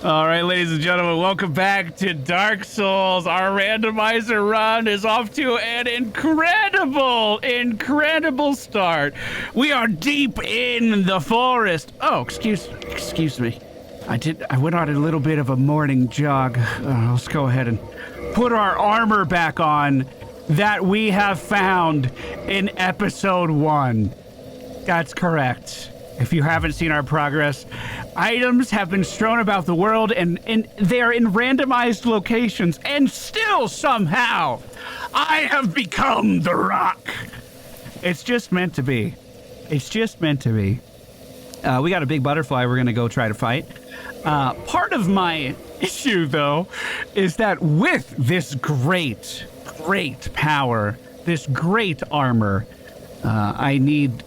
All right, ladies and gentlemen, welcome back to Dark Souls. Our randomizer run is off to an incredible start. We are deep in the forest. Oh, excuse me. I went on a little bit of a morning jog. Let's go ahead and put our armor back on that we have found in episode 1. That's correct. If you haven't seen our progress, items have been strewn about the world and they're in randomized locations, and still somehow I have become the Rock. It's just meant to be. It's just meant to be. We got a big butterfly we're going to go try to fight. Part of my issue, though, is that with this great power, this great armor, I need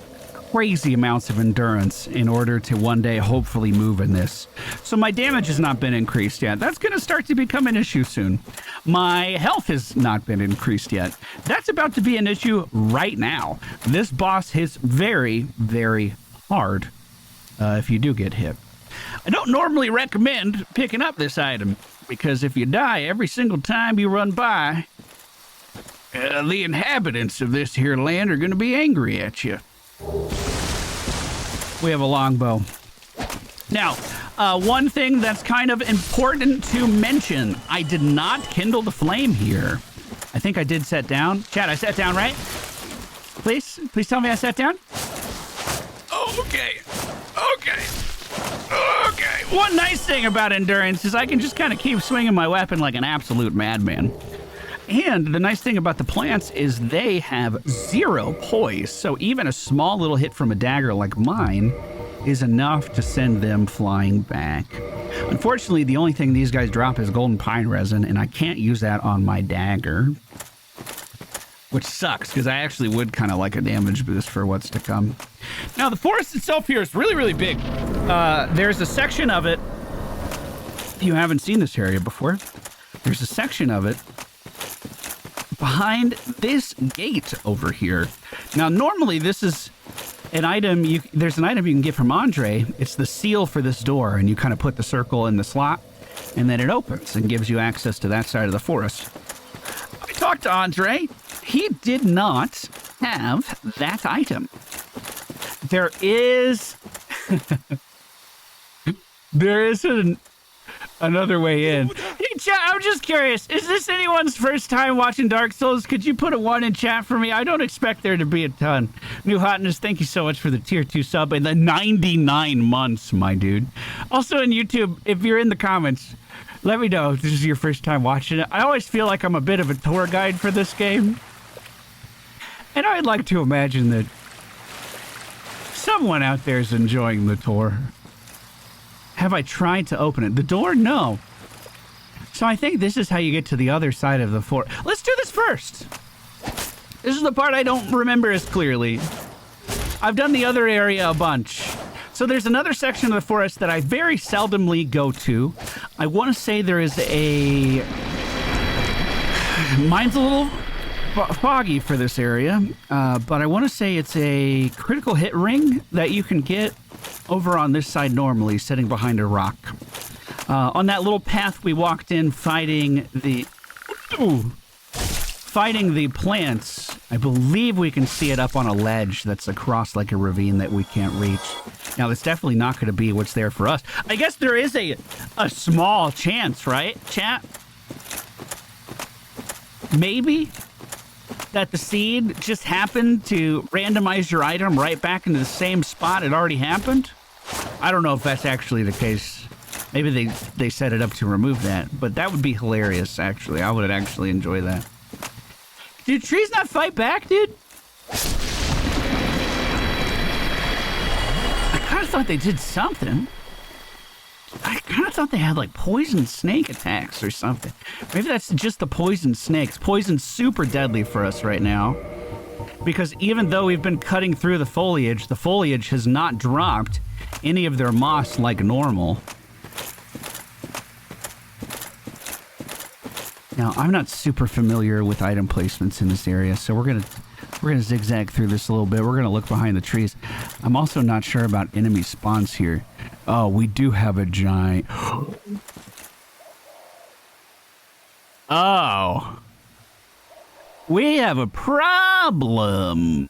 crazy amounts of endurance in order to one day hopefully move in this. So my damage has not been increased yet. That's going to start to become an issue soon. My health has not been increased yet. That's about to be an issue right now. This boss hits very, very hard if you do get hit. I don't normally recommend picking up this item because if you die every single time you run by, the inhabitants of this here land are going to be angry at you. We have a longbow. Now, one thing that's kind of important to mention, I did not kindle the flame here. I think I did set down. Chat, I sat down, right? Please tell me I sat down. Okay. One nice thing about endurance is I can just kind of keep swinging my weapon like an absolute madman. And the nice thing about the plants is they have 0 poise, so even a small little hit from a dagger like mine is enough to send them flying back. Unfortunately, the only thing these guys drop is golden pine resin, and I can't use that on my dagger, which sucks, because I actually would kind of like a damage boost for what's to come. Now, the forest itself here is really, really big. There's a section of it, if you haven't seen this area before, there's a section of it behind this gate over here. Now, normally this is an item, there's an item you can get from Andre. It's the seal for this door, and you kind of put the circle in the slot, and then it opens and gives you access to that side of the forest. I talked to Andre. He did not have that item. There is... there is another way in. Hey, chat, I'm just curious. Is this anyone's first time watching Dark Souls? Could you put a 1 in chat for me? I don't expect there to be a ton. New Hotness, thank you so much for the tier 2 sub and the 99 months, my dude. Also in YouTube, if you're in the comments, let me know if this is your first time watching it. I always feel like I'm a bit of a tour guide for this game. And I'd like to imagine that someone out there is enjoying the tour. Have I tried to open it? The door? No. So I think this is how you get to the other side of the fort. Let's do this first. This is the part I don't remember as clearly. I've done the other area a bunch. So there's another section of the forest that I very seldomly go to. I want to say there is a... Mine's a little foggy for this area, but I want to say it's a critical hit ring that you can get over on this side normally, sitting behind a rock. On that little path we walked in fighting the plants, I believe we can see it up on a ledge that's across like a ravine that we can't reach. Now, that's definitely not going to be what's there for us. I guess there is a small chance, right, chat? Maybe that the seed just happened to randomize your item right back into the same spot it already happened. I don't know if that's actually the case. Maybe they set it up to remove that, but that would be hilarious, actually. I would actually enjoy that. Did trees not fight back, dude? I kind of thought they did something. I kind of thought they had like poison snake attacks or something. Maybe that's just the poison snakes. Poison's super deadly for us right now. Because even though we've been cutting through the foliage has not dropped any of their moss like normal. Now, I'm not super familiar with item placements in this area, so we're gonna zigzag through this a little bit. We're gonna look behind the trees. I'm also not sure about enemy spawns here. Oh, we do have a giant... Oh. We have a problem.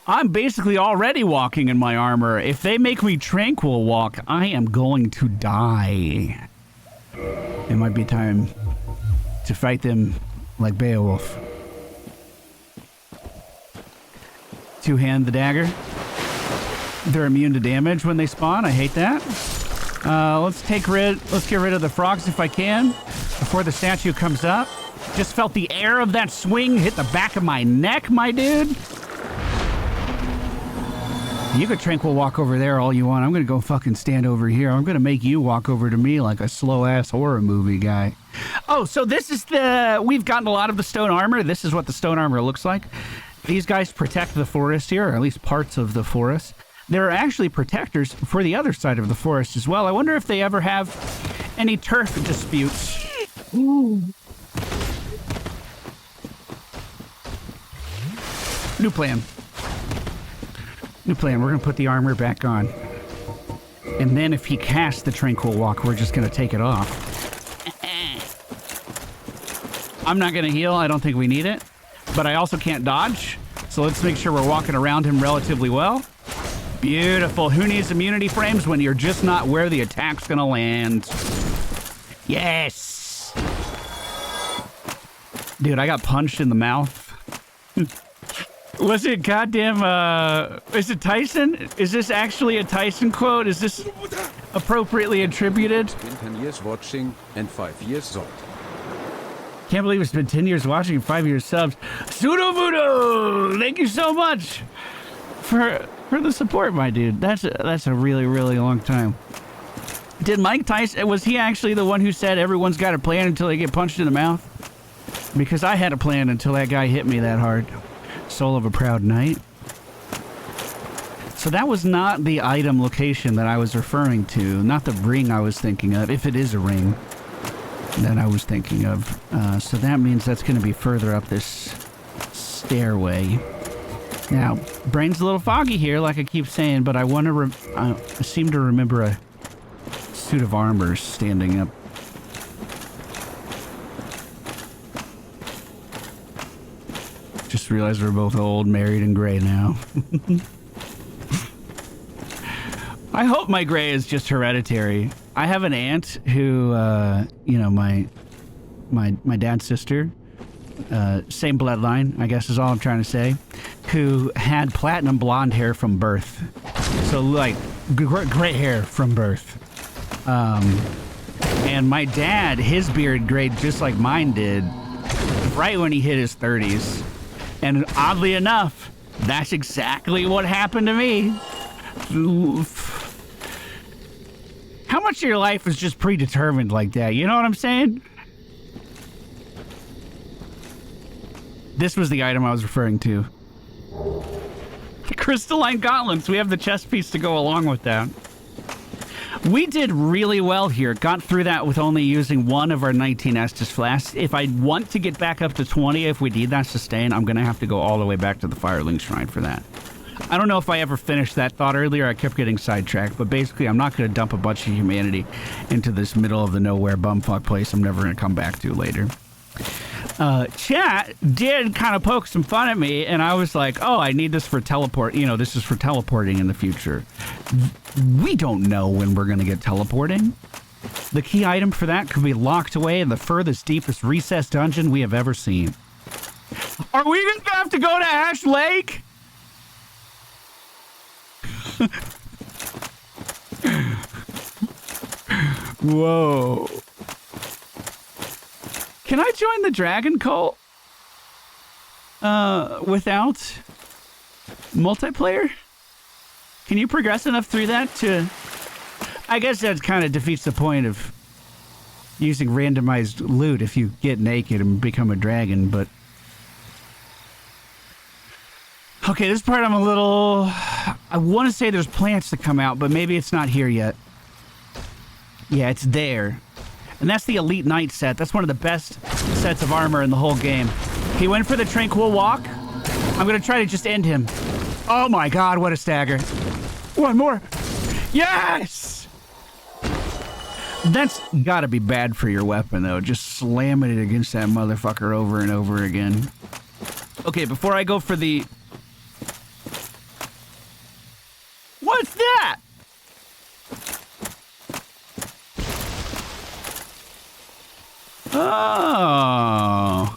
I'm basically already walking in my armor. If they make me tranquil walk, I am going to die. It might be time to fight them like Beowulf. Two-hand the dagger. They're immune to damage when they spawn. I hate that. Let's get rid of the frogs if I can before the statue comes up. Just felt the air of that swing hit the back of my neck, my dude. You could tranquil walk over there all you want. I'm gonna go fucking stand over here. I'm gonna make you walk over to me like a slow-ass horror movie guy. Oh, so this is we've gotten a lot of the stone armor. This is what the stone armor looks like. These guys protect the forest here, or at least parts of the forest. There are actually protectors for the other side of the forest as well. I wonder if they ever have any turf disputes. Ooh. New plan. New plan. We're going to put the armor back on. And then if he casts the Tranquil Walk, we're just going to take it off. I'm not going to heal. I don't think we need it. But I also can't dodge. So let's make sure we're walking around him relatively well. Beautiful. Who needs immunity frames when you're just not where the attack's going to land? Yes. Dude, I got punched in the mouth. Was it goddamn, is it Tyson? Is this actually a Tyson quote? Is this appropriately attributed? It's been 10 years watching and 5 years subbed. Can't believe it's been 10 years watching and 5 years subs. Pseudo Voodoo! Thank you so much for the support, my dude. That's a really, really long time. Did Mike Tyson, was he actually the one who said everyone's got a plan until they get punched in the mouth? Because I had a plan until that guy hit me that hard. Soul of a Proud Knight. So that was not the item location that I was referring to. Not the ring I was thinking of, if it is a ring that I was thinking of. So that means that's going to be further up this stairway. Now, brain's a little foggy here, like I keep saying, but I want to. I seem to remember a suit of armor standing up. Just realized we're both old, married, and gray now. I hope my gray is just hereditary. I have an aunt who, you know, my dad's sister, same bloodline, I guess is all I'm trying to say, who had platinum blonde hair from birth. So, like, great hair from birth. And my dad, his beard grayed just like mine did, right when he hit his 30s. And oddly enough, that's exactly what happened to me. How much of your life is just predetermined like that? You know what I'm saying? This was the item I was referring to. The crystalline gauntlets. We have the chest piece to go along with that. We did really well here. Got through that with only using one of our 19 Estus flasks. If I want to get back up to 20, if we need that sustain, I'm going to have to go all the way back to the Firelink Shrine for that. I don't know if I ever finished that thought earlier. I kept getting sidetracked, but basically I'm not going to dump a bunch of humanity into this middle of the nowhere bumfuck place I'm never going to come back to later. Chat did kind of poke some fun at me, and I was like, oh, I need this for teleport. You know, this is for teleporting in the future. We don't know when we're going to get teleporting. The key item for that could be locked away in the furthest, deepest recessed dungeon we have ever seen. Are we going to have to go to Ash Lake? Whoa. Can I join the Dragon Cult without multiplayer? Can you progress enough through that to... I guess that kind of defeats the point of using randomized loot if you get naked and become a dragon, but... Okay, this part I'm a little... I want to say there's plants to come out, but maybe it's not here yet. Yeah, it's there. And that's the Elite Knight set. That's one of the best sets of armor in the whole game. He went for the Tranquil Walk. I'm going to try to just end him. Oh my god, what a stagger. One more. Yes! That's gotta be bad for your weapon, though. Just slamming it against that motherfucker over and over again. Okay, before I go for the... What's that? Oh.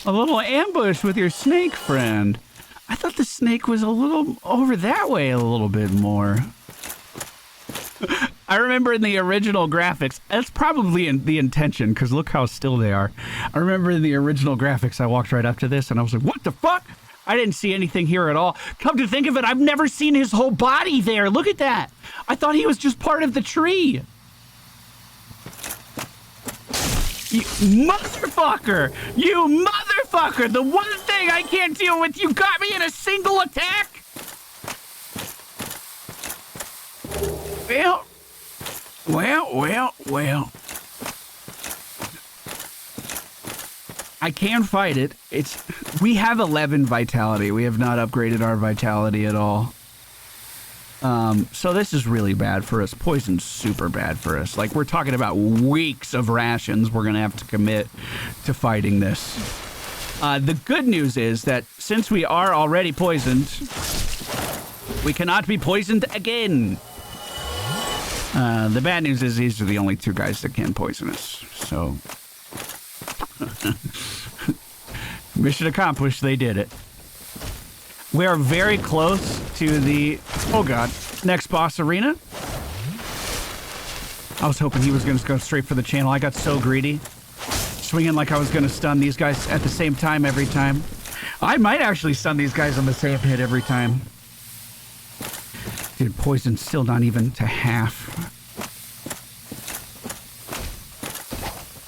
A little ambush with your snake friend. I thought the snake was a little over that way a little bit more. I remember in the original graphics, that's probably the intention, because look how still they are. I remember in the original graphics, I walked right up to this, and I was like, what the fuck? I didn't see anything here at all. Come to think of it, I've never seen his whole body there. Look at that. I thought he was just part of the tree. You motherfucker! You motherfucker! The one thing I can't deal with, you got me in a single attack? Well. I can fight it. We have 11 vitality. We have not upgraded our vitality at all. So this is really bad for us. Poison's super bad for us. Like, we're talking about weeks of rations we're gonna have to commit to fighting this. The good news is that since we are already poisoned, we cannot be poisoned again. The bad news is these are the only two guys that can poison us, so... Mission accomplished, they did it. We are very close to the, oh god, next boss arena. I was hoping he was going to go straight for the channel. I got so greedy. Swinging like I was going to stun these guys at the same time every time. I might actually stun these guys on the same hit every time. Dude, poison's still not even to half.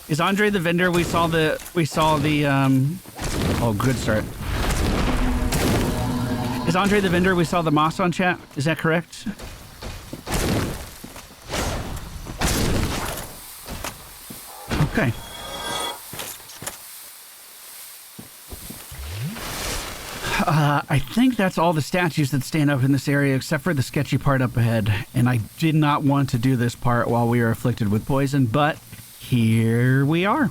Is Andre the vendor? We saw the oh, good start. Is Andre the vendor? We saw the moss on chat. Is that correct? Okay. I think that's all the statues that stand up in this area, except for the sketchy part up ahead. And I did not want to do this part while we are afflicted with poison, but here we are.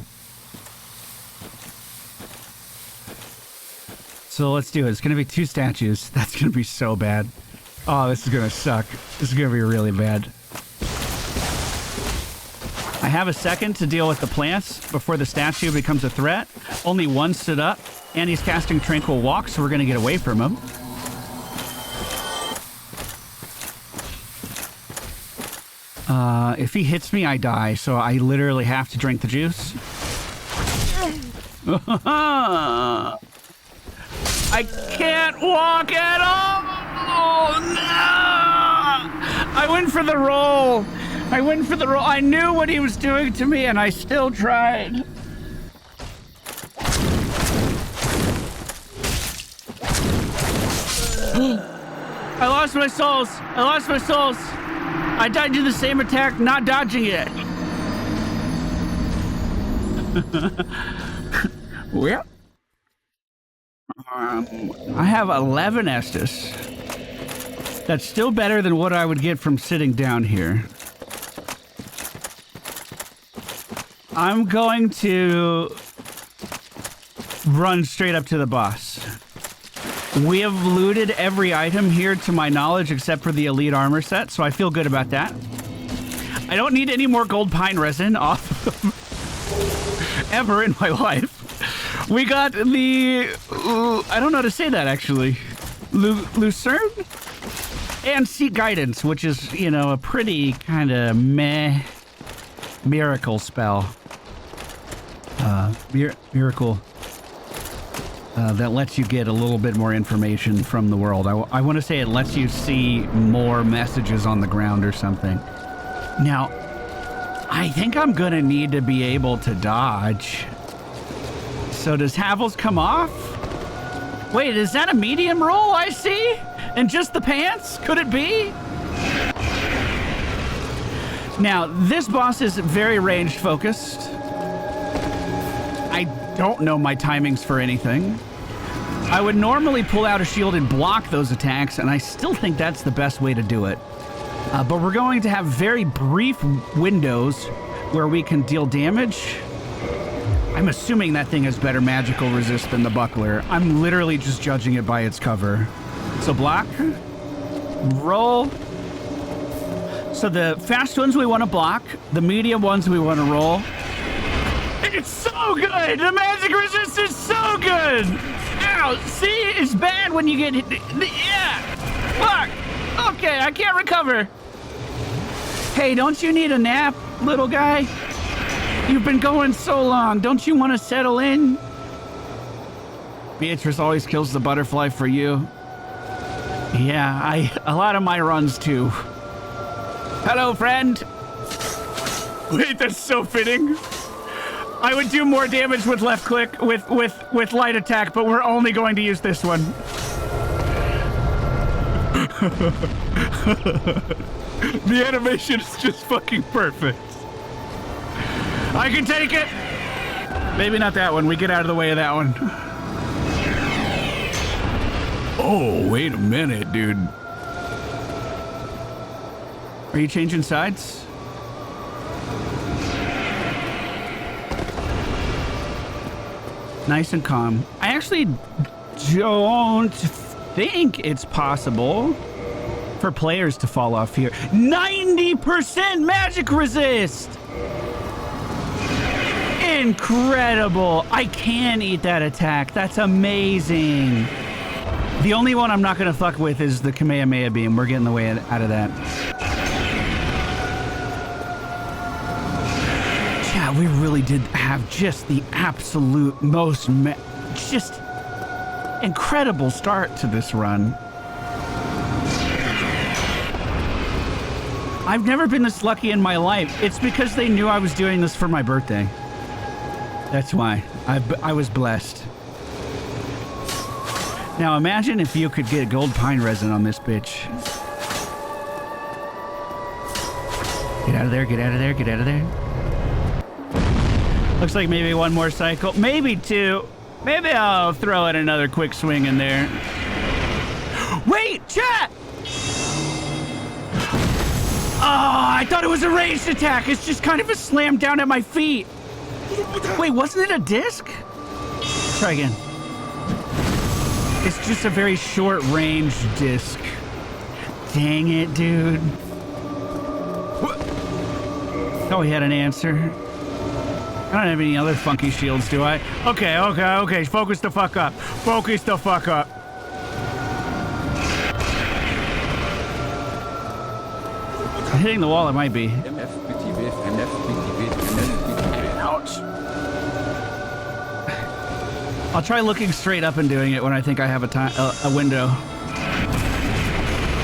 So let's do it. It's going to be 2 statues. That's going to be so bad. Oh, this is going to suck. This is going to be really bad. I have a second to deal with the plants before the statue becomes a threat. Only one stood up, and he's casting Tranquil Walk, so we're going to get away from him. If he hits me, I die, so I literally have to drink the juice. I can't walk at all! Oh, no! I went for the roll! I knew what he was doing to me, and I still tried. I lost my souls! I died to the same attack, not dodging it. Well, I have 11 Estus. That's still better than what I would get from sitting down here. I'm going to run straight up to the boss. We have looted every item here to my knowledge except for the elite armor set, so I feel good about that. I don't need any more gold pine resin off ever in my life. We got the... I don't know how to say that, actually. Lucerne? And Seek Guidance, which is, you know, a pretty kind of meh miracle spell. Miracle that lets you get a little bit more information from the world. I want to say it lets you see more messages on the ground or something. Now, I think I'm going to need to be able to dodge. So does Havel's come off? Wait, is that a medium roll I see? And just the pants? Could it be? Now, this boss is very range focused. I don't know my timings for anything. I would normally pull out a shield and block those attacks, and I still think that's the best way to do it. But we're going to have very brief windows where we can deal damage. I'm assuming that thing has better magical resist than the buckler. I'm literally just judging it by its cover. So block, roll. So the fast ones we want to block, the medium ones we want to roll. It's so good! The magic resist is so good! Ow! See? It's bad when you get hit. Yeah! Fuck! Okay, I can't recover. Hey, don't you need a nap, little guy? You've been going so long. Don't you want to settle in? Beatrice always kills the butterfly for you. Yeah, a lot of my runs too. Hello, friend. Wait, that's so fitting. I would do more damage with left click with light attack, but we're only going to use this one. The animation is just fucking perfect. I can take it. Maybe not that one. We get out of the way of that one. Oh, wait a minute, dude. Are you changing sides? Nice and calm. I actually don't think it's possible for players to fall off here. 90% magic resist! Incredible! I can eat that attack. That's amazing. The only one I'm not gonna fuck with is the Kamehameha beam. We're getting the way out of that. Yeah, we really did have just the absolute most just incredible start to this run. I've never been this lucky in my life. It's because they knew I was doing this for my birthday. That's why. I was blessed. Now imagine if you could get gold pine resin on this bitch. Get out of there, get out of there, get out of there. Looks like maybe one more cycle, maybe two. Maybe I'll throw in another quick swing in there. Wait, chat! Oh, I thought it was a ranged attack. It's just kind of a slam down at my feet. Wait, wasn't it a disc? Try again. It's just a very short range disc. Dang it, dude. Oh, he had an answer. I don't have any other funky shields, do I? Okay. Focus the fuck up. Focus the fuck up. Hitting the wall, it might be. Ouch. I'll try looking straight up and doing it when I think I have a window.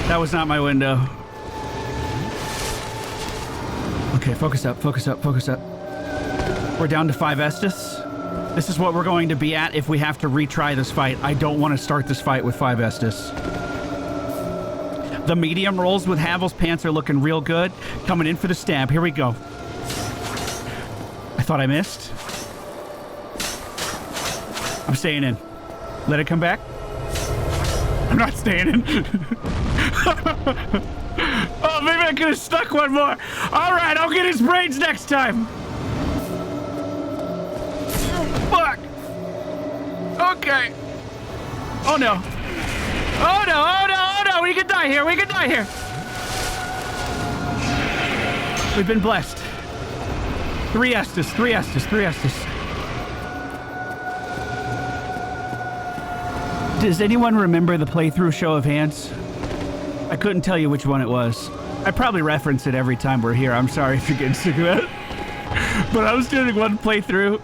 That was not my window. Okay, focus up, focus up, focus up. We're down to 5 Estus. This is what we're going to be at if we have to retry this fight. I don't want to start this fight with 5 Estus. The medium rolls with Havel's pants are looking real good. Coming in for the stab. Here we go. I thought I missed. I'm staying in. Let it come back. I'm not staying in. Oh, maybe I could have stuck one more. All right, I'll get his brains next time. Fuck. Okay. Oh, no. Oh, no, oh, no, oh, no. We could die here. We could die here. We've been blessed. 3 Estus, 3 Estus, 3 Estus. Does anyone remember the playthrough show of hands? I couldn't tell you which one it was. I probably reference it every time we're here. I'm sorry if you're getting sick of that. But I was doing one playthrough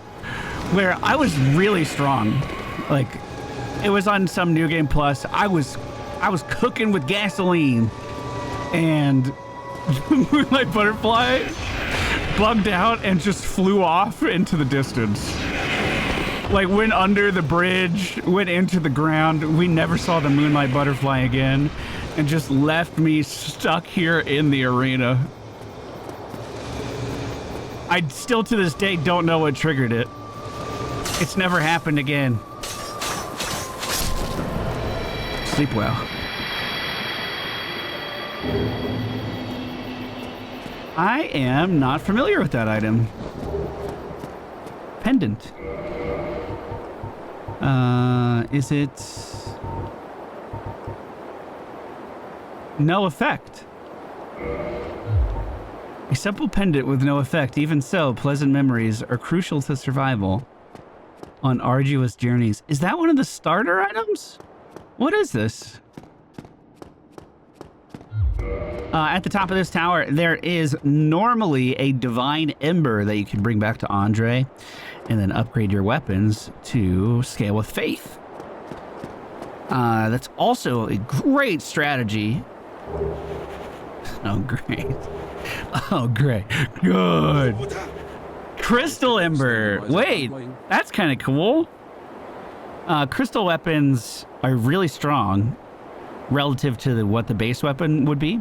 where I was really strong. Like, it was on some New Game Plus. I was cooking with gasoline, and the Moonlight Butterfly bugged out and just flew off into the distance. Like, went under the bridge, went into the ground. We never saw the Moonlight Butterfly again, and just left me stuck here in the arena. I still to this day don't know what triggered it. It's never happened again. Sleep well. I am not familiar with that item. Pendant. Is it... No effect. A simple pendant with no effect. Even so, pleasant memories are crucial to survival on arduous journeys. Is that one of the starter items? What is this? At the top of this tower, there is normally a divine ember that you can bring back to Andre and then upgrade your weapons to scale with faith. That's also a great strategy. Oh, great. Oh, great. Good. Crystal ember. Wait, that's kind of cool. Crystal weapons are really strong relative to what the base weapon would be.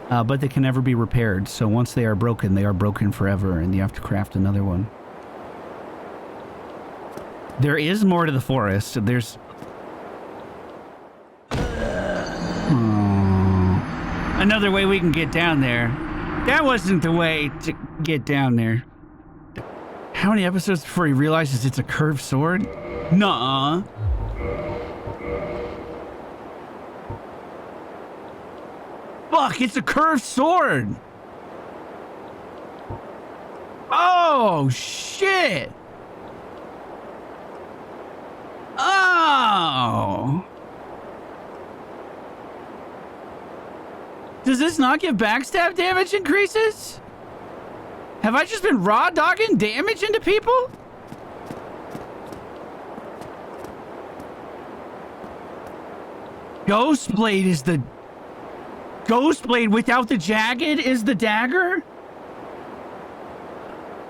But they can never be repaired. So once they are broken forever, and you have to craft another one. There is more to the forest. There's... another way we can get down there. That wasn't the way to get down there. How many episodes before he realizes it's a curved sword? Nuh-uh. Fuck, it's a curved sword. Oh, shit. Oh. Does this not give backstab damage increases? Have I just been raw dogging damage into people? Ghostblade is the... Ghostblade without the jagged is the dagger?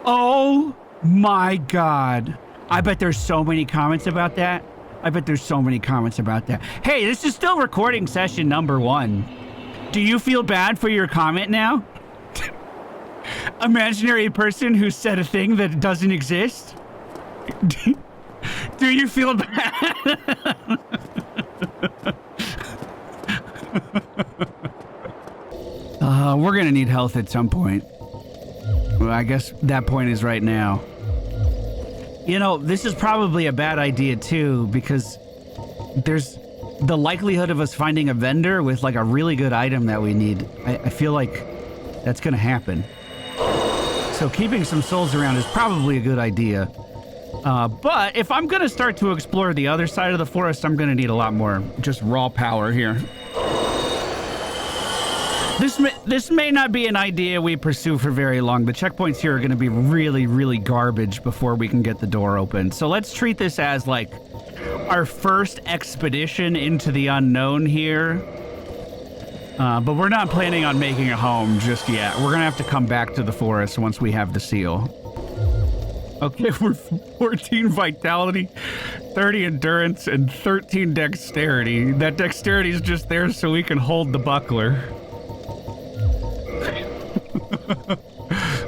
Oh my god. I bet there's so many comments about that. I bet there's so many comments about that. Hey, this is still recording session number 1. Do you feel bad for your comment now? Imaginary person who said a thing that doesn't exist? Do you feel bad? We're gonna need health at some point. Well, I guess that point is right now. You know, this is probably a bad idea too, because there's the likelihood of us finding a vendor with like a really good item that we need. I feel like that's gonna happen. So keeping some souls around is probably a good idea. But if I'm gonna start to explore the other side of the forest, I'm gonna need a lot more just raw power here. This may not be an idea we pursue for very long. The checkpoints here are going to be really, really garbage before we can get the door open. So let's treat this as like our first expedition into the unknown here. But we're not planning on making a home just yet. We're going to have to come back to the forest once we have the seal. Okay, we're 14 vitality, 30 endurance, and 13 dexterity. That dexterity is just there so we can hold the buckler.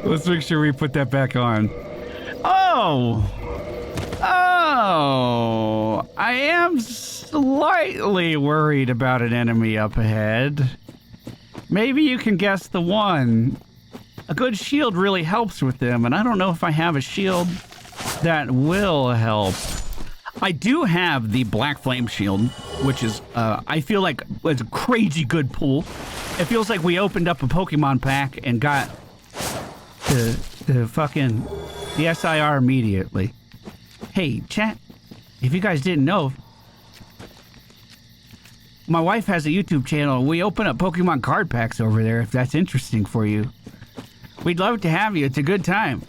Let's make sure we put that back on. Oh! Oh! I am slightly worried about an enemy up ahead. Maybe you can guess the one. A good shield really helps with them, and I don't know if I have a shield that will help. I do have the Black Flame Shield, which is, I feel like it's a crazy good pull. It feels like we opened up a Pokemon pack and got the fucking the SIR immediately. Hey, chat, if you guys didn't know, my wife has a YouTube channel. We open up Pokemon card packs over there if that's interesting for you. We'd love to have you. It's a good time.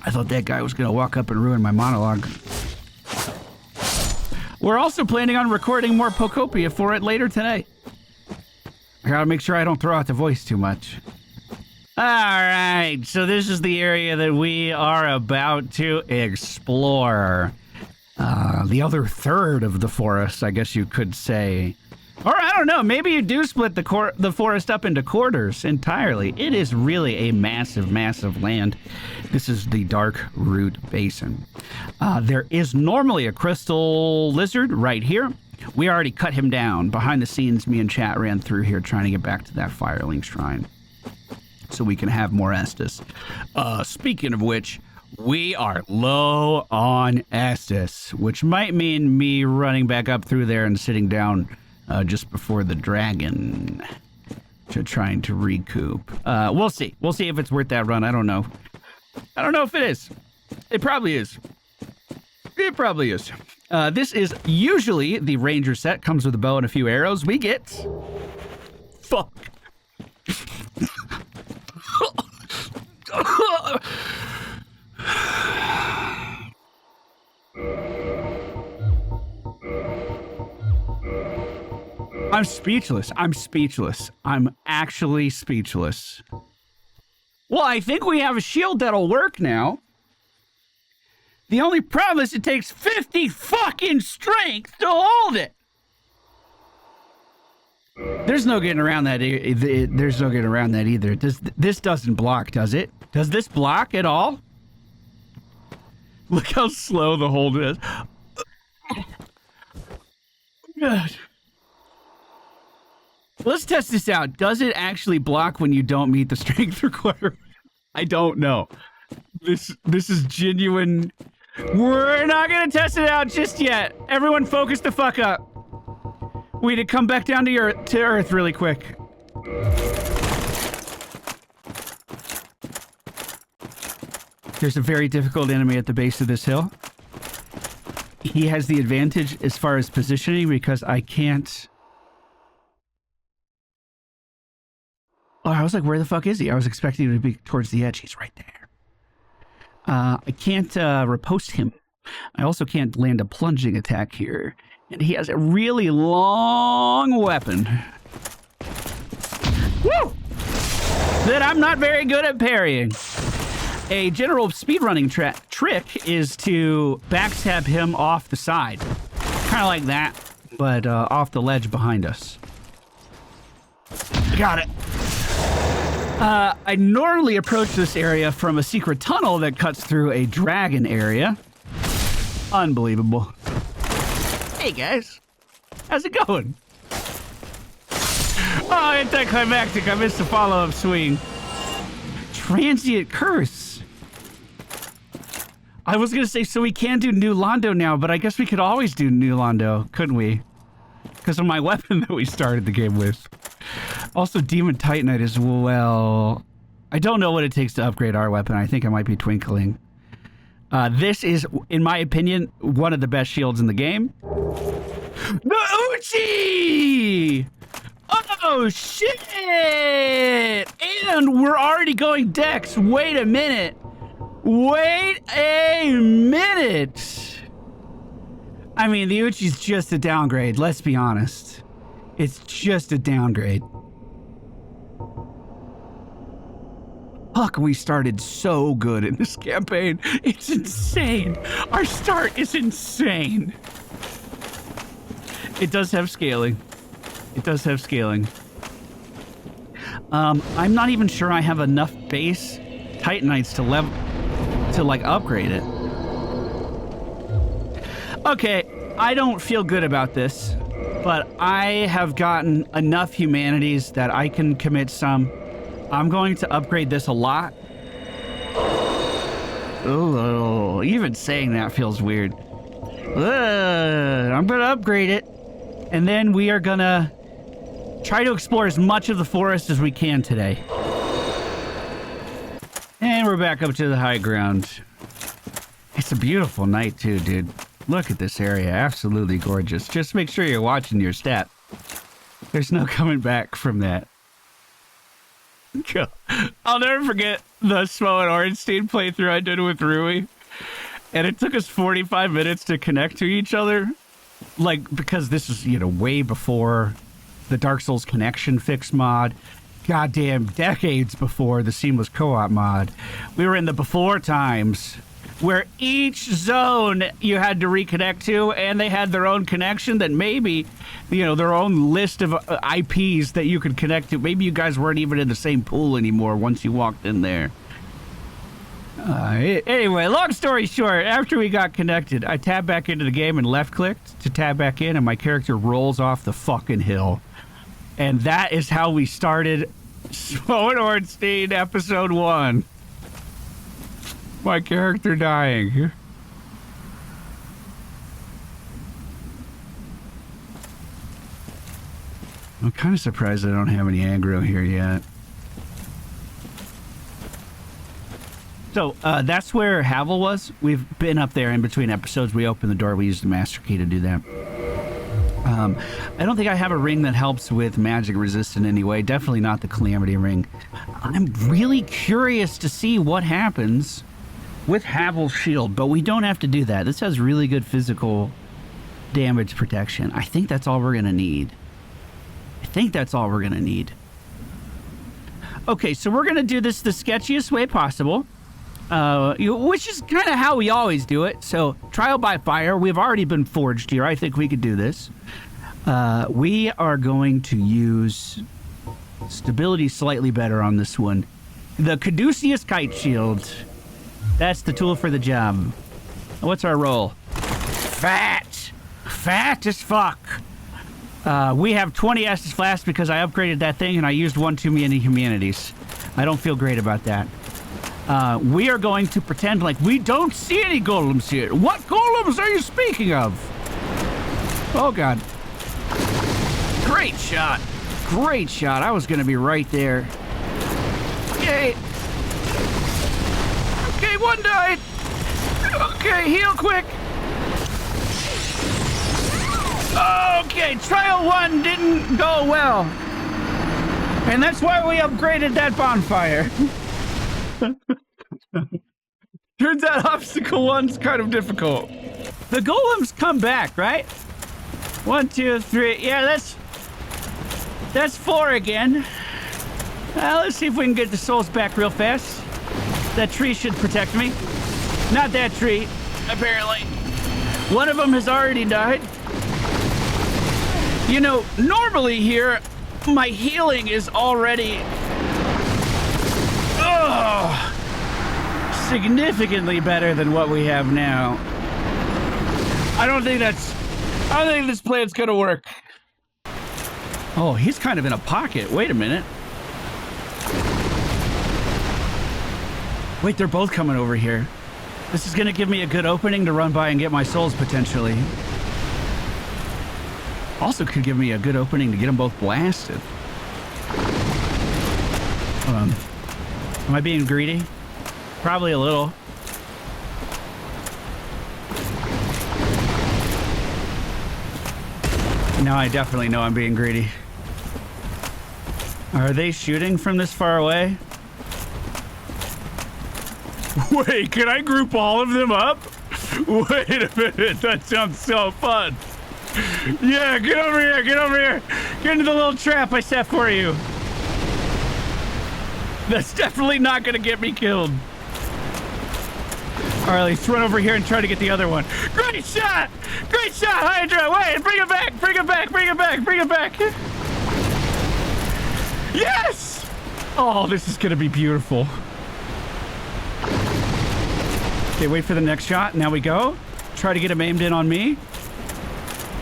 I thought that guy was going to walk up and ruin my monologue. We're also planning on recording more Pokopia for it later today. I gotta make sure I don't throw out the voice too much. Alright, so this is the area that we are about to explore. The other third of the forest, I guess you could say. Or I don't know, maybe you do split the forest up into quarters entirely. It is really a massive, massive land. This is the Dark Root Basin. There is normally a crystal lizard right here. We already cut him down. Behind the scenes, me and chat ran through here trying to get back to that Firelink Shrine so we can have more Estus. Speaking of which, we are low on Estus, which might mean me running back up through there and sitting down just before the dragon to trying to recoup. We'll see. We'll see if it's worth that run. I don't know. I don't know if it is. It probably is. It probably is. This is usually the ranger set. Comes with a bow and a few arrows. We get... Fuck. I'm speechless. I'm speechless. I'm actually speechless. Well, I think we have a shield that'll work now. The only problem is it takes 50 fucking strength to hold it. There's no getting around that. There's no getting around that either. This doesn't block, does it? Does this block at all? Look how slow the hold is. God. Let's test this out. Does it actually block when you don't meet the strength requirement? I don't know. This is genuine. We're not gonna test it out just yet. Everyone focus the fuck up. We need to come back down to Earth really quick. There's a very difficult enemy at the base of this hill. He has the advantage as far as positioning because I can't... Oh, I was like, where the fuck is he? I was expecting him to be towards the edge. He's right there. I can't riposte him. I also can't land a plunging attack here. And he has a really long weapon. Woo! That I'm not very good at parrying. A general speedrunning trick is to backstab him off the side. Kind of like that, but off the ledge behind us. Got it. I normally approach this area from a secret tunnel that cuts through a dragon area. Unbelievable. Hey guys, how's it going? Oh, anticlimactic. I missed the follow-up swing. Transient curse. I was gonna say, so we can do New Londo now, but I guess we could always do New Londo, couldn't we? Because of my weapon that we started the game with. Also, Demon Titanite as well. I don't know what it takes to upgrade our weapon. I think it might be Twinkling. This is, in my opinion, one of the best shields in the game. The Uchi! Oh, shit! And we're already going Dex. Wait a minute. Wait a minute. I mean, the Uchi's just a downgrade. Let's be honest. It's just a downgrade. Fuck, we started so good in this campaign. It's insane. Our start is insane. It does have scaling. It does have scaling. I'm not even sure I have enough base Titanites to like upgrade it. Okay, I don't feel good about this, but I have gotten enough humanities that I can commit some. I'm going to upgrade this a lot. Oh, even saying that feels weird. I'm going to upgrade it. And then we are going to try to explore as much of the forest as we can today. And we're back up to the high ground. It's a beautiful night too, dude. Look at this area. Absolutely gorgeous. Just make sure you're watching your stat. There's no coming back from that. I'll never forget the Smo and Orenstein playthrough I did with Rui. And it took us 45 minutes to connect to each other. Like, because this is, you know, way before the Dark Souls connection fix mod. Goddamn decades before the seamless co-op mod. We were in the before times where each zone you had to reconnect to, and they had their own connection that maybe, you know, their own list of IPs that you could connect to. Maybe you guys weren't even in the same pool anymore once you walked in there. Anyway, long story short, after we got connected, I tabbed back into the game and left-clicked to tab back in, and my character rolls off the fucking hill. And that is how we started Sloan Ornstein episode 1. My character dying. I'm kind of surprised I don't have any aggro here yet. So, that's where Havel was. We've been up there in between episodes. We opened the door. We used the master key to do that. I don't think I have a ring that helps with magic resist in any way. Definitely not the Calamity ring. I'm really curious to see what happens with Havel's shield, but we don't have to do that. This has really good physical damage protection. I think that's all we're going to need. Okay, so we're going to do this the sketchiest way possible. Which is kind of how we always do it. So, trial by fire. We've already been forged here. I think we could do this. We are going to use stability slightly better on this one. The Caduceus Kite Shield. That's the tool for the job. What's our roll? Fat! Fat as fuck. We have 20 Estus Flasks because I upgraded that thing and I used one too many humanities. I don't feel great about that. We are going to pretend like we don't see any golems here. What golems are you speaking of? Oh, God. Great shot. Great shot. I was going to be right there. Okay. Okay, one died. Okay, heal quick. Okay, trial 1 didn't go well. And that's why we upgraded that bonfire. Turns out obstacle 1's kind of difficult. The golems come back, right? 1, 2, 3. Yeah, that's 4 again. Let's see if we can get the souls back real fast. That tree should protect me. Not that tree, apparently. One of them has already died. You know, normally here, my healing is already... significantly better than what we have now. I don't think this plan's gonna work. Oh, he's kind of in a pocket. Wait a minute. Wait, they're both coming over here. This is gonna give me a good opening to run by and get my souls potentially. Also could give me a good opening to get them both blasted. Am I being greedy? Probably a little. Now I definitely know I'm being greedy. Are they shooting from this far away? Wait, can I group all of them up? Wait a minute, that sounds so fun. Yeah, get over here, get over here. Get into the little trap I set for you. That's definitely not gonna get me killed. All right, let's run over here and try to get the other one. Great shot! Great shot, Hydra! Wait, bring it back, bring it back, bring it back, bring it back. Yes! Oh, this is gonna be beautiful. Okay, wait for the next shot. Now we go. Try to get him aimed in on me.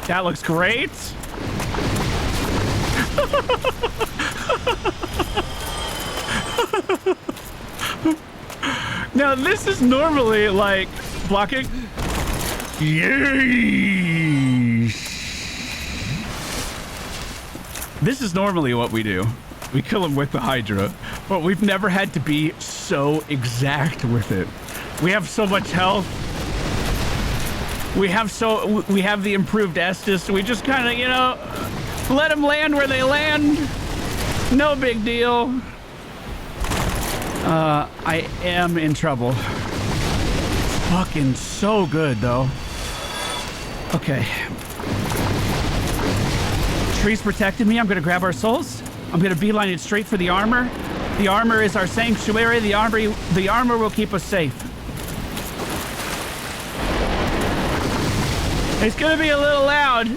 That looks great. Now, this is normally like blocking. Yes. This is normally what we do. We kill him with the Hydra, but we've never had to be so exact with it. We have so much health. We have the improved Estus. We just kind of, you know, let them land where they land. No big deal. I am in trouble. Fucking so good, though. Okay. Tree's protected me. I'm gonna grab our souls. I'm gonna beeline it straight for the armor. The armor is our sanctuary. The armor will keep us safe. It's gonna be a little loud.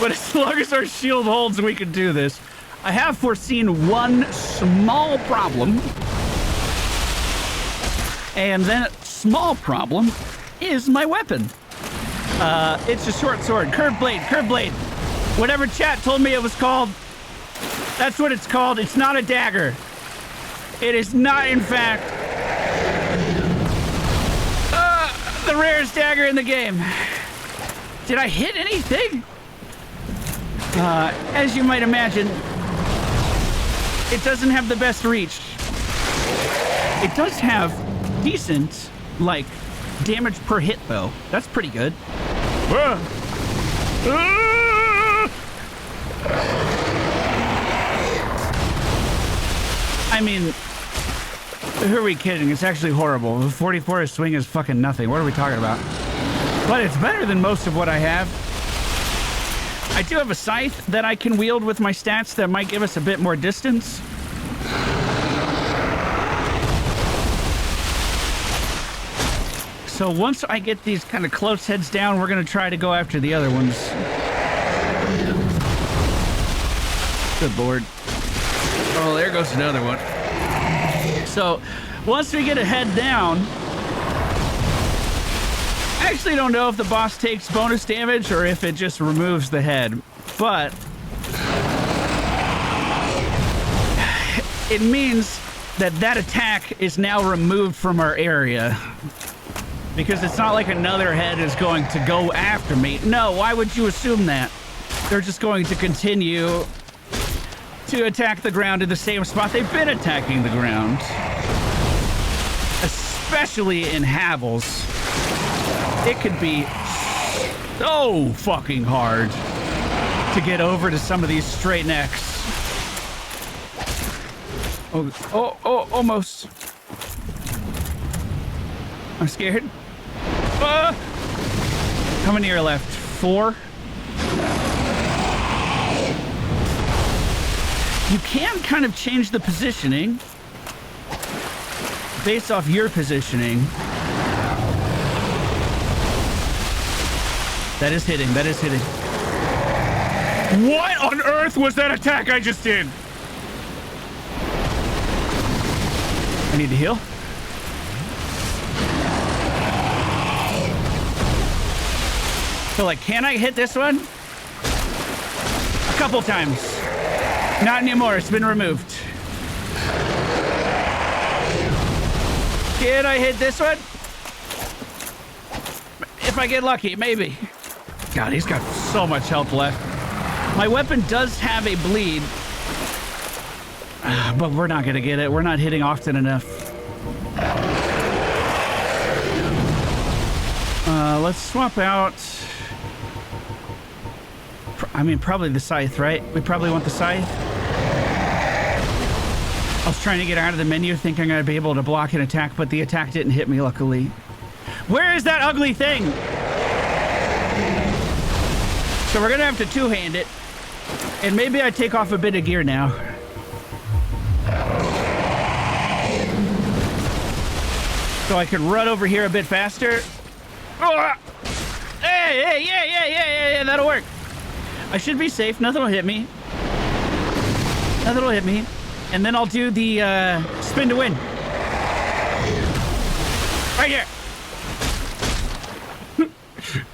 But as long as our shield holds, we can do this. I have foreseen one small problem. And that small problem is my weapon. It's a short sword. Curved blade. Whatever chat told me it was called, that's what it's called. It's not a dagger. It is not, in fact, the rarest dagger in the game. Did I hit anything? As you might imagine, it doesn't have the best reach. It does have decent, like, damage per hit, though. That's pretty good. I mean, who are we kidding? It's actually horrible. The 44 swing is fucking nothing. What are we talking about? But it's better than most of what I have. I do have a scythe that I can wield with my stats that might give us a bit more distance. So once I get these kind of close heads down, we're going to try to go after the other ones. Good lord. Oh, there goes another one. So once we get a head down, I actually don't know if the boss takes bonus damage or if it just removes the head, but it means that that attack is now removed from our area. Because it's not like another head is going to go after me. No, why would you assume that? They're just going to continue to attack the ground in the same spot they've been attacking the ground. Especially in Havels. It could be so fucking hard to get over to some of these straight necks. Oh, almost. I'm scared. How many are left? 4? You can kind of change the positioning based off your positioning. That is hitting. That is hitting. What on earth was that attack I just did? I need to heal. So, like, can I hit this one? A couple times. Not anymore. It's been removed. Can I hit this one? If I get lucky, maybe. God, he's got so much health left. My weapon does have a bleed. But we're not going to get it. We're not hitting often enough. Let's swap out... I mean, probably the scythe, right? We probably want the scythe. I was trying to get out of the menu thinking I'd be able to block an attack, but the attack didn't hit me, luckily. Where is that ugly thing? So we're going to have to two-hand it. And maybe I take off a bit of gear now. So I can run over here a bit faster. Oh! Hey, yeah, that'll work. I should be safe. Nothing will hit me. Nothing will hit me. And then I'll do the spin to win. Right here.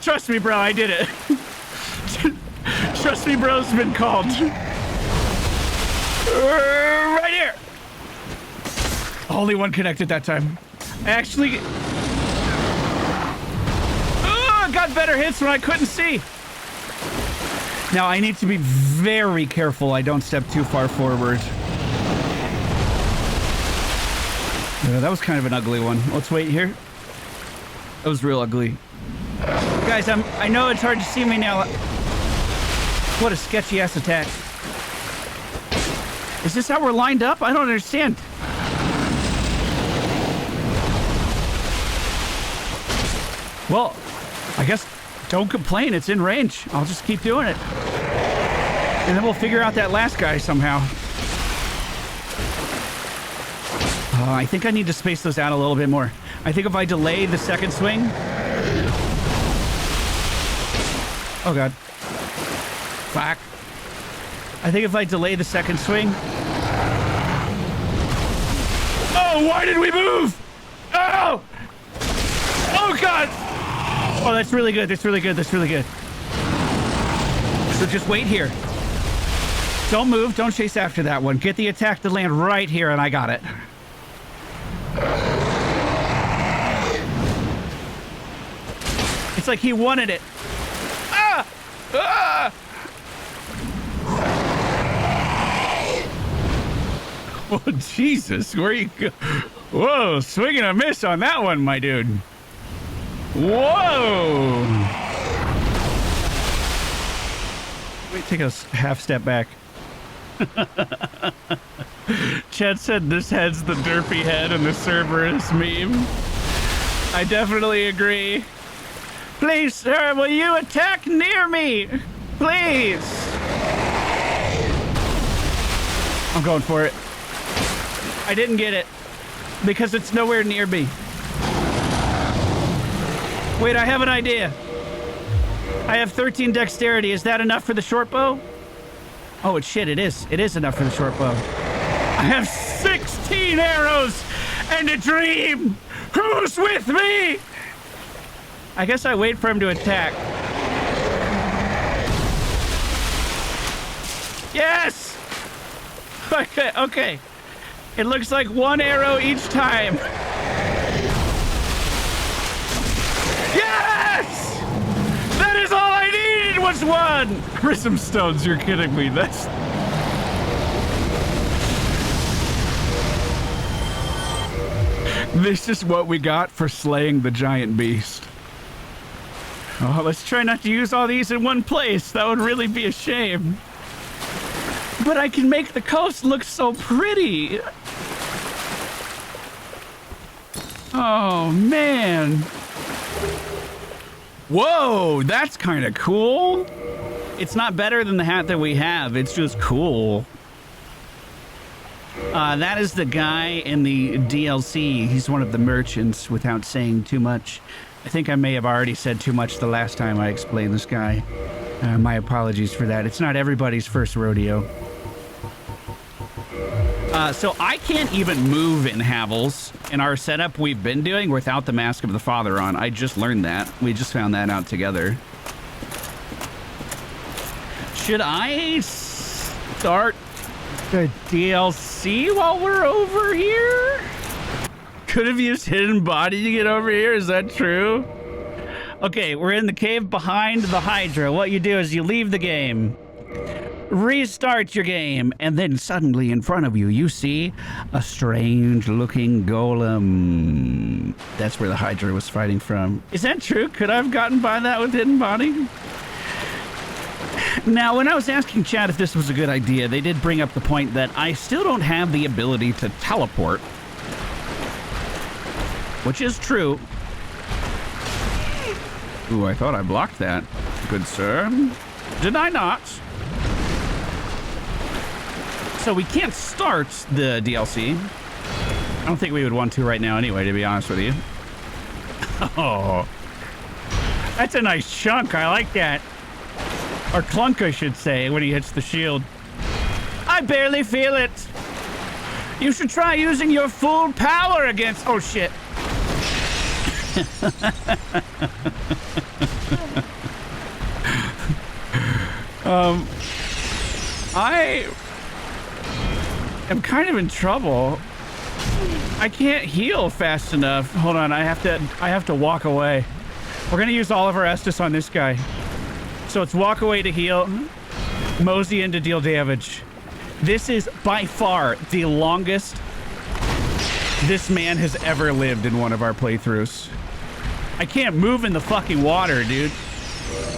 Trust me, bro. I did it. Trust me, bro. It's been called. Right here. Only one connected that time. I actually... I got better hits when I couldn't see. Now, I need to be very careful I don't step too far forward. Yeah, that was kind of an ugly one. Let's wait here. That was real ugly. Guys, I know it's hard to see me now. What a sketchy-ass attack. Is this how we're lined up? I don't understand. Well, I guess don't complain. It's in range. I'll just keep doing it. And then we'll figure out that last guy somehow. I think I need to space those out a little bit more. I think if I delay the second swing... Oh, God. Fuck. I think if I delay the second swing. Oh, why did we move? Oh! Oh, God! Oh, that's really good. That's really good. That's really good. So just wait here. Don't move. Don't chase after that one. Get the attack to land right here, and I got it. It's like he wanted it. Ah! Ah! Oh, Jesus. Where you go? Whoa, swing and a miss on that one, my dude. Whoa! Let me take a half step back. Chad said this head's the derpy head and the Cerberus meme. I definitely agree. Please, sir, will you attack near me? Please. I'm going for it. I didn't get it because it's nowhere near me. Wait, I have an idea. I have 13 dexterity. Is that enough for the short bow? Oh, shit, it is. It is enough for the short bow. I have 16 arrows and a dream. Who's with me? I guess I wait for him to attack. Yes! Okay, okay. It looks like one arrow each time. Yes! That is all I needed was one! Prism stones, you're kidding me. That's... This is what we got for slaying the giant beast. Oh, let's try not to use all these in one place. That would really be a shame. But I can make the coast look so pretty. Oh, man. Whoa, that's kind of cool. It's not better than the hat that we have. It's just cool. That is the guy in the DLC. He's one of the merchants, without saying too much. I think I may have already said too much the last time I explained this guy. My apologies for that. It's not everybody's first rodeo. So I can't even move in Havels in our setup we've been doing without the Mask of the Father on. I just learned that. We just found that out together. Should I start the DLC while we're over here? Could have used hidden body to get over here. Is that true? Okay, we're in the cave behind the Hydra. What you do is you leave the game, restart your game, and then suddenly in front of you, you see a strange-looking golem. That's where the Hydra was fighting from. Is that true? Could I have gotten by that with hidden body? Now, when I was asking Chad if this was a good idea, they did bring up the point that I still don't have the ability to teleport. Which is true. Ooh, I thought I blocked that. Good sir. Did I not? So we can't start the DLC. I don't think we would want to right now anyway, to be honest with you. Oh. That's a nice chunk. I like that. Or clunk, I should say, when he hits the shield. I barely feel it. You should try using your full power against... Oh, shit. I am kind of in trouble. I can't heal fast enough. Hold on, I have to walk away. We're gonna use all of our Estus on this guy. So it's walk away to heal, mosey in to deal damage. This is by far the longest this man has ever lived in one of our playthroughs. I can't move in the fucking water, dude.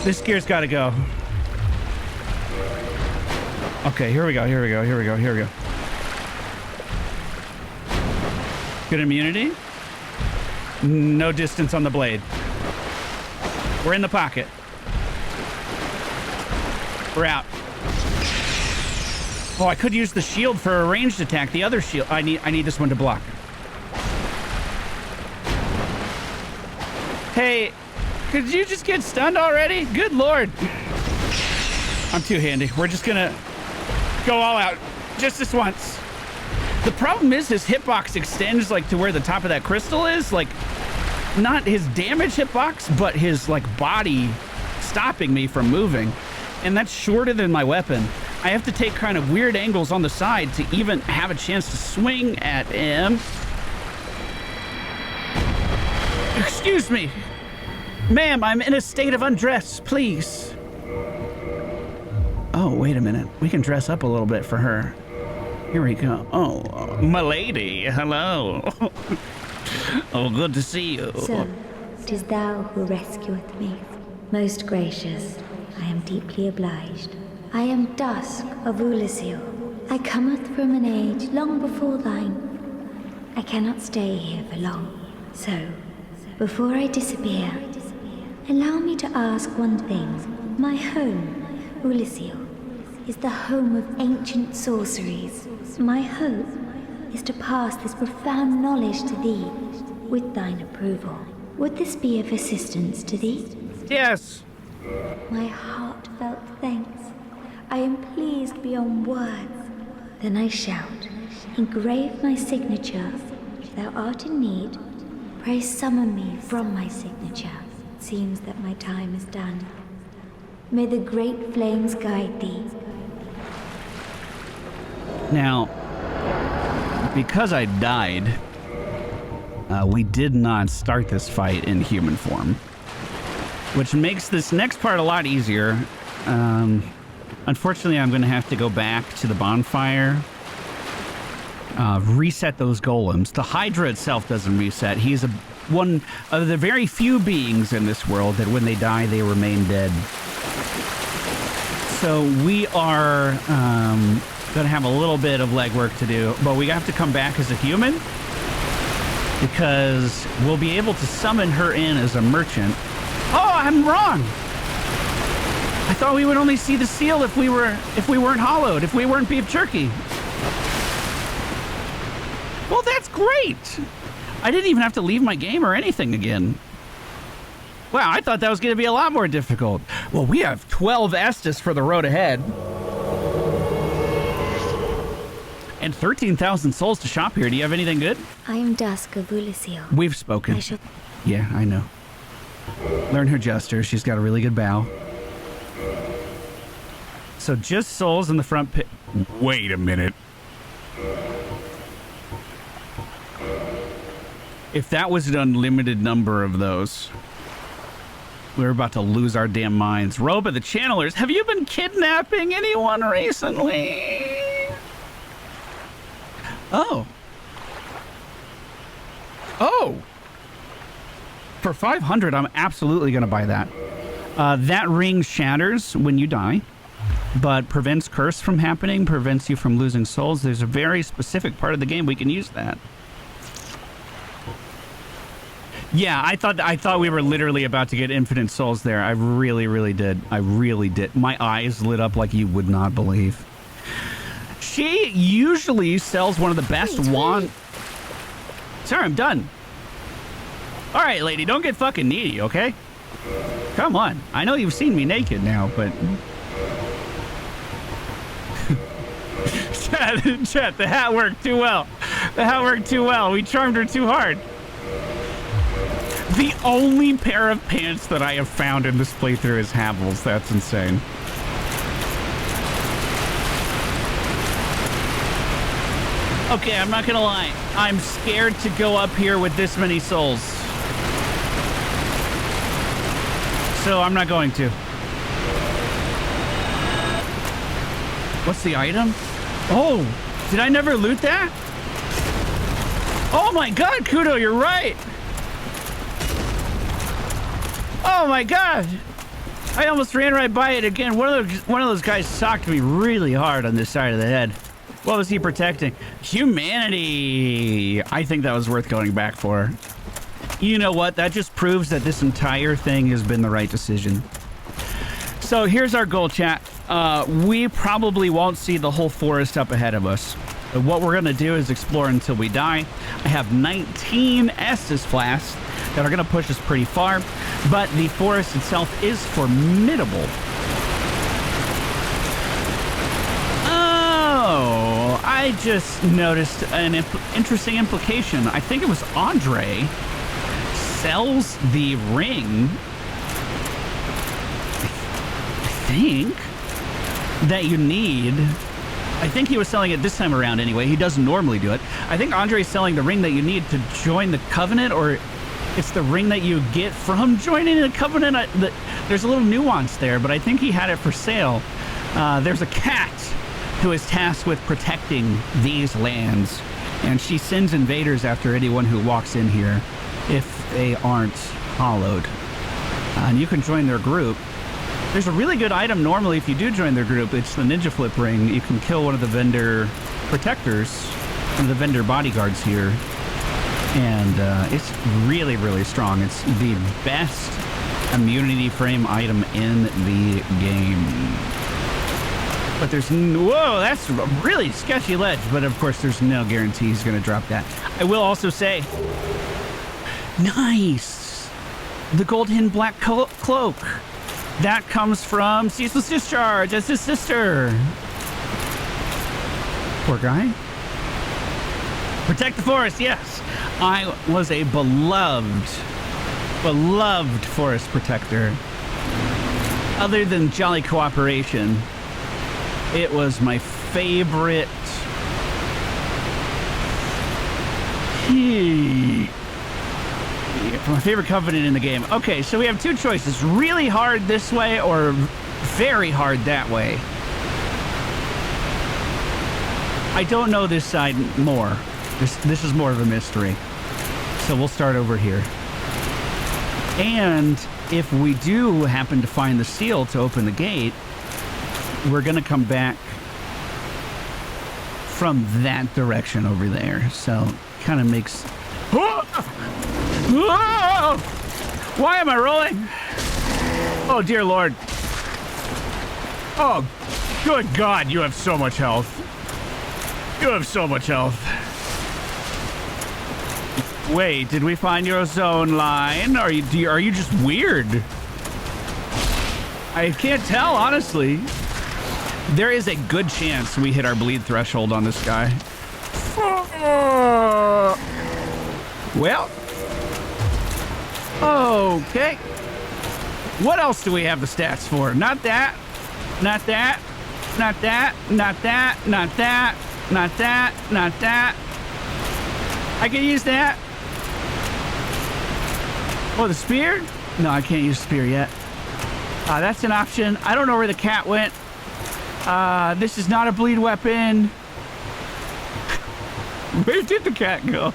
This gear's gotta go. Okay, here we go, here we go, here we go, here we go. Good immunity. No distance on the blade. We're in the pocket. We're out. Oh, I could use the shield for a ranged attack. The other shield. I need this one to block. Hey, could you just get stunned already? Good lord. I'm too handy. We're just gonna Go all out. Just this once. The problem is his hitbox extends like to where the top of that crystal is. Like, not his damage hitbox, but his like body stopping me from moving. And that's shorter than my weapon. I have to take kind of weird angles on the side to even have a chance to swing at him. Excuse me. Ma'am, I'm in a state of undress, please. Oh, wait a minute. We can dress up a little bit for her. Here we go. Oh, my lady, hello. Oh, good to see you. So, 'tis thou who rescueth me. Most gracious, I am deeply obliged. I am Dusk of Ulisil. I cometh from an age long before thine. I cannot stay here for long. So, before I disappear, allow me to ask one thing. My home, Ulisil, is the home of ancient sorceries. My hope is to pass this profound knowledge to thee with thine approval. Would this be of assistance to thee? Yes. My heartfelt thanks. I am pleased beyond words. Then I shout, engrave my signature. If thou art in need, pray summon me from my signature. It seems that my time is done. May the great flames guide thee. Now, because I died, we did not start this fight in human form, which makes this next part a lot easier. Unfortunately, I'm going to have to go back to the bonfire, reset those golems. The Hydra itself doesn't reset. He's one of the very few beings in this world that when they die, they remain dead. So we are going to have a little bit of legwork to do, but we have to come back as a human because we'll be able to summon her in as a merchant. Oh, I'm wrong. I thought we would only see the seal if we weren't hollowed, if we weren't beef jerky. Well, that's great. I didn't even have to leave my game or anything again. Wow, I thought that was going to be a lot more difficult. Well, we have 12 Estus for the road ahead. And 13,000 souls to shop here. Do you have anything good? I am Dusk of Ulisil. We've spoken. Yeah, I know. Learn her jester. She's got a really good bow. So just souls in the front pit. Wait a minute. If that was an unlimited number of those, we're about to lose our damn minds. Robe of the Channelers, have you been kidnapping anyone recently? Oh. Oh. For 500, I'm absolutely going to buy that. That ring shatters when you die, but prevents curse from happening, prevents you from losing souls. There's a very specific part of the game we can use that. Yeah, I thought we were literally about to get infinite souls there. I really did. I really did. My eyes lit up like you would not believe. She usually sells one of the best wand. Sorry, I'm done. All right, lady, don't get fucking needy, okay? Come on. I know you've seen me naked now, but... Chat, the hat worked too well. The hat worked too well. We charmed her too hard. The only pair of pants that I have found in this playthrough is Havel's. That's insane. Okay, I'm not gonna lie. I'm scared to go up here with this many souls. So I'm not going to. What's the item? Oh, did I never loot that? Oh my god, Kudo, you're right. Oh my god. I almost ran right by it again. One of those guys socked me really hard on this side of the head. What was he protecting? Humanity. I think that was worth going back for. You know what? That just proves that this entire thing has been the right decision. So here's our goal, chat. We probably won't see the whole forest up ahead of us. But what we're going to do is explore until we die. I have 19 Estus flasks that are going to push us pretty far, but the forest itself is formidable. I just noticed an interesting implication. I think it was Andre sells the ring, I think, that you need. I think he was selling it this time around anyway. He doesn't normally do it. I think Andre's selling the ring that you need to join the Covenant, or it's the ring that you get from joining the Covenant. There's a little nuance there, but I think he had it for sale. There's a cat who is tasked with protecting these lands, and she sends invaders after anyone who walks in here if they aren't hollowed. And you can join their group. There's a really good item normally if you do join their group. It's the Ninja Flip ring. You can kill one of the vendor protectors, one of the vendor bodyguards here, and it's really, really strong. It's the best immunity frame item in the game. But there's whoa, that's a really sketchy ledge, but of course there's no guarantee he's going to drop that. I will also say, nice, the gold hidden black cloak. That comes from Ceaseless Discharge as his sister. Poor guy. Protect the forest, yes. I was a beloved forest protector. Other than Jolly Cooperation, it was my favorite. My favorite covenant in the game. Okay, so we have two choices. Really hard this way or very hard that way. I don't know this side more. This is more of a mystery. So we'll start over here. And if we do happen to find the seal to open the gate, we're going to come back from that direction over there. So kind of makes... Whoa! Why am I rolling? Oh, dear Lord. Oh, good God, you have so much health. You have so much health. Wait, did we find your zone line? Are you just weird? I can't tell, honestly. There is a good chance we hit our bleed threshold on this guy. Well... Okay. What else do we have the stats for? Not that. Not that. Not that. Not that. Not that. Not that. Not that. I can use that. Oh, the spear? No, I can't use spear yet. That's an option. I don't know where the cat went. This is not a bleed weapon. Where did the cat go?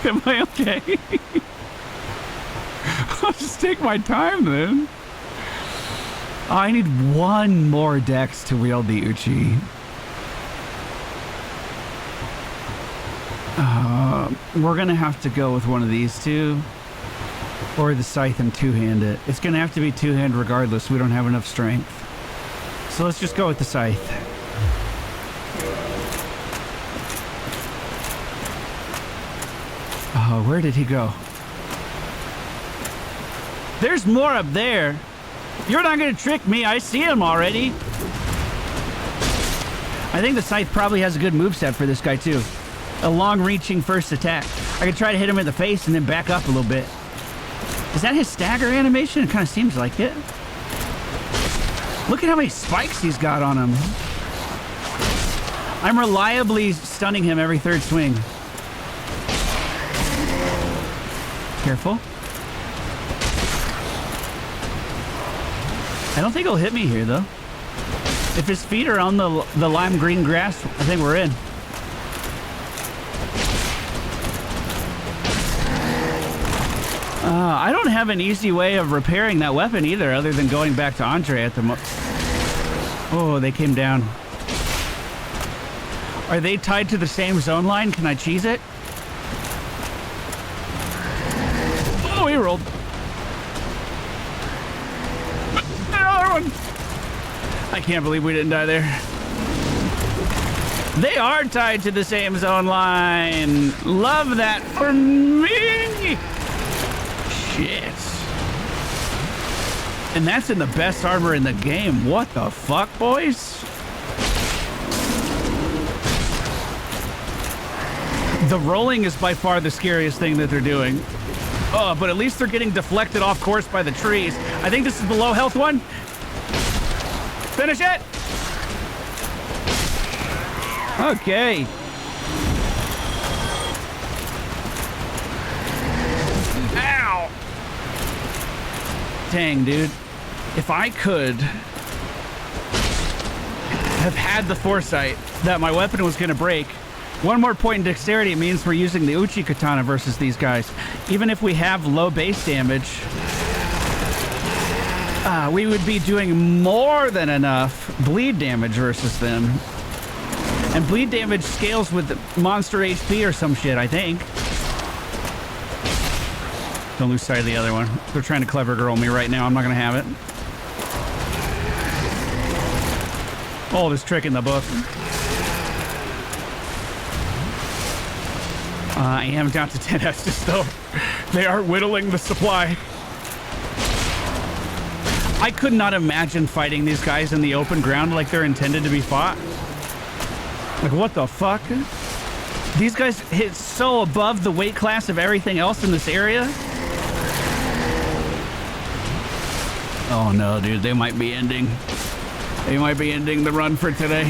Am I okay? I'll just take my time then. I need one more dex to wield the Uchi. We're gonna have to go with one of these two, or the scythe and two-hand it. It's gonna have to be two-hand regardless. We don't have enough strength. So let's just go with the scythe. Oh, where did he go? There's more up there. You're not going to trick me. I see him already. I think the scythe probably has a good moveset for this guy, too. A long-reaching first attack. I could try to hit him in the face and then back up a little bit. Is that his stagger animation? It kind of seems like it. Look at how many spikes he's got on him. I'm reliably stunning him every third swing. Careful. I don't think he'll hit me here, though. If his feet are on the lime green grass, I think we're in. I don't have an easy way of repairing that weapon either, other than going back to Andre at the Oh, they came down. Are they tied to the same zone line? Can I cheese it? Oh, he rolled. I can't believe we didn't die there. They are tied to the same zone line. Love that for me. Shit. And that's in the best armor in the game. What the fuck, boys? The rolling is by far the scariest thing that they're doing. Oh, but at least they're getting deflected off course by the trees. I think this is the low health one. Finish it! Okay. Ow! Dang, dude. If I could have had the foresight that my weapon was going to break, one more point in dexterity means we're using the Uchi Katana versus these guys. Even if we have low base damage, we would be doing more than enough bleed damage versus them. And bleed damage scales with monster HP or some shit, I think. Don't lose sight of the other one. They're trying to clever girl me right now. I'm not going to have it. Oldest trick in the book. I am down to 10 Estus, though. They are whittling the supply. I could not imagine fighting these guys in the open ground like they're intended to be fought. Like, what the fuck? These guys hit so above the weight class of everything else in this area. Oh no, dude, they might be ending. They might be ending the run for today.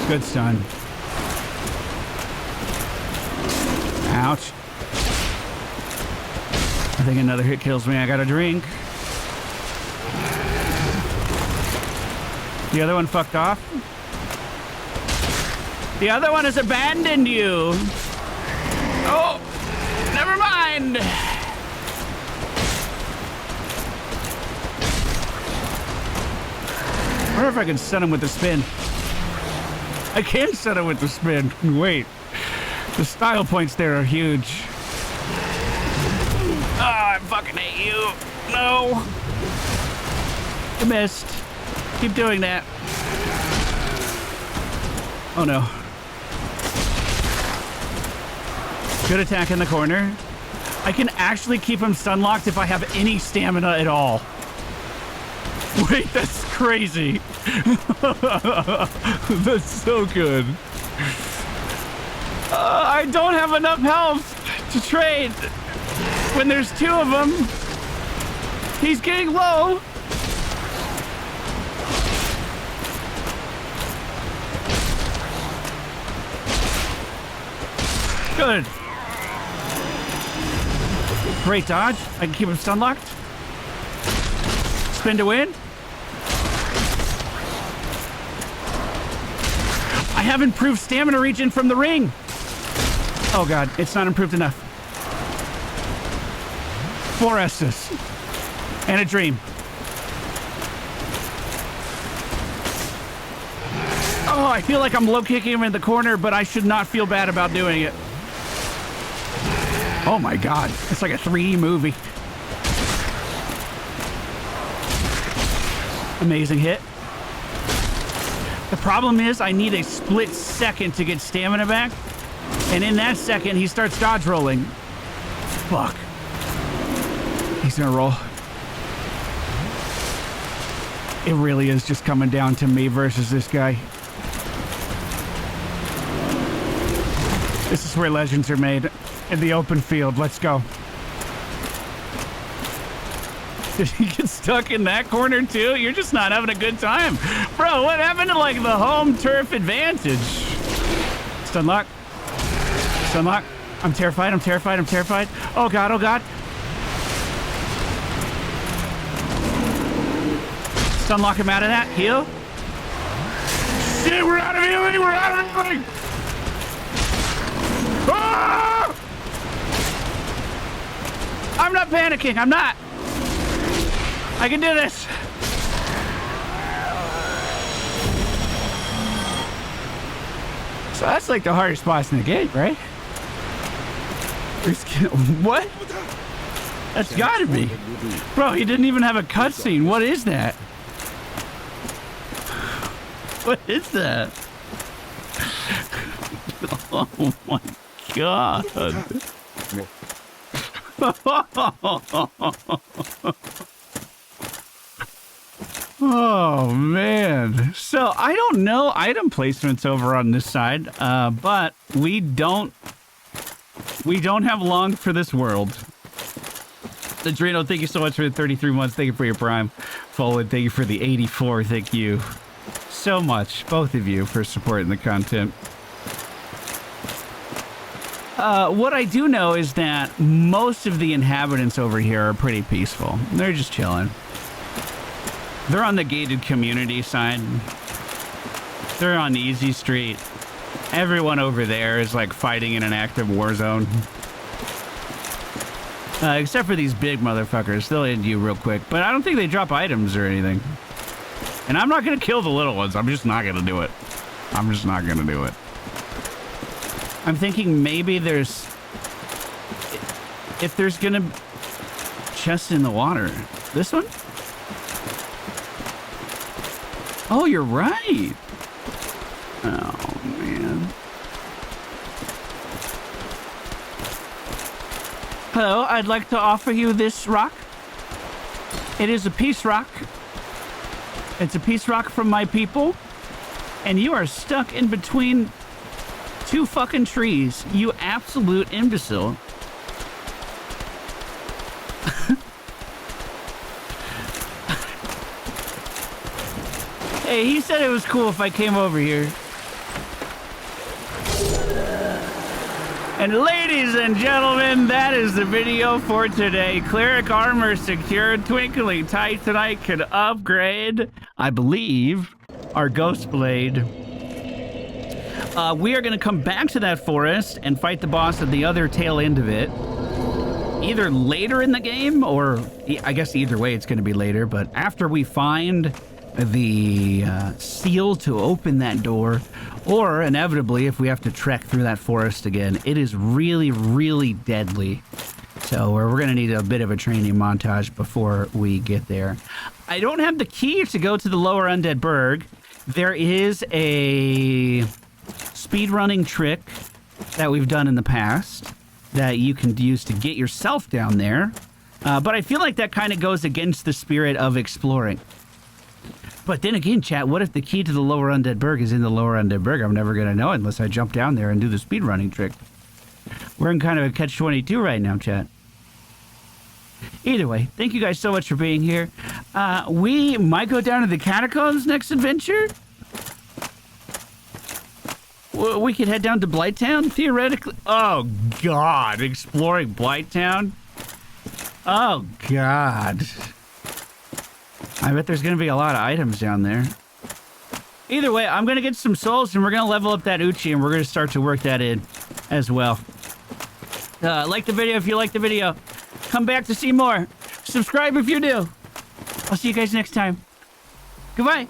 Good stun. Ouch. I think another hit kills me. I got a drink. The other one fucked off. The other one has abandoned you. Oh, never mind. I wonder if I can stun him with the spin. I can stun him with the spin. Wait. The style points there are huge. Oh, I fucking hate you. No. You missed. Keep doing that. Oh no. Good attack in the corner. I can actually keep him stun locked if I have any stamina at all. Wait, that's crazy. That's so good. I don't have enough health to trade. When there's two of them, he's getting low. Good. Great dodge. I can keep him stun locked. Spin to win. I have improved stamina regen from the ring. Oh god, it's not improved enough. 4 Estus. And a dream. Oh, I feel like I'm low kicking him in the corner, but I should not feel bad about doing it. Oh my god, it's like a 3D movie. Amazing hit. The problem is I need a split second to get stamina back. And in that second, he starts dodge rolling. Fuck. He's gonna roll. It really is just coming down to me versus this guy. This is where legends are made. In the open field. Let's go. Did he get stuck in that corner too? You're just not having a good time. Bro, what happened to like the home turf advantage? Stun lock. Stun lock. I'm terrified. I'm terrified. I'm terrified. Oh god. Oh god. Stun lock him out of that. Heal. Shit, we're out of healing. We're out of healing. Ah! I'm not panicking. I'm not. I can do this. So that's like the hardest boss in the game, right? What? That's gotta be. Bro, he didn't even have a cutscene. What is that? What is that? Oh my god. Oh, man. So, I don't know item placements over on this side, but we don't have long for this world. Adreno, thank you so much for the 33 months. Thank you for your Prime. Forward, thank you for the 84. Thank you so much, both of you, for supporting the content. What I do know is that most of the inhabitants over here are pretty peaceful. They're just chilling. They're on the gated community side. They're on Easy Street. Everyone over there is like fighting in an active war zone. Except for these big motherfuckers. They'll end you real quick. But I don't think they drop items or anything. And I'm not going to kill the little ones. I'm just not going to do it. I'm just not going to do it. I'm thinking maybe there's... If there's going to... Chest in the water. This one? Oh, you're right. Oh, man. Hello, I'd like to offer you this rock. It is a peace rock. It's a peace rock from my people. And you are stuck in between two fucking trees. You absolute imbecile. Hey, he said it was cool if I came over here. And ladies and gentlemen, that is the video for today. Cleric armor secured. Twinkling Titanite can upgrade, I believe, our Ghost Blade. We are going to come back to that forest and fight the boss at the other tail end of it. Either later in the game, or I guess either way it's going to be later. But after we find the seal to open that door, or inevitably if we have to trek through that forest again. It is really, really deadly. So we're going to need a bit of a training montage before we get there. I don't have the key to go to the lower Undead Burg. There is a speedrunning trick that we've done in the past that you can use to get yourself down there. But I feel like that kind of goes against the spirit of exploring. But then again, chat, what if the key to the lower Undead Burg is in the lower Undead Burg? I'm never going to know unless I jump down there and do the speedrunning trick. We're in kind of a catch-22 right now, chat. Either way, thank you guys so much for being here. We might go down to the catacombs next adventure. We could head down to Blighttown, theoretically. Oh, God. Exploring Blighttown? Oh, God. I bet there's going to be a lot of items down there. Either way, I'm going to get some souls, and we're going to level up that Uchi, and we're going to start to work that in as well. Like the video if you like the video. Come back to see more. Subscribe if you do. I'll see you guys next time. Goodbye.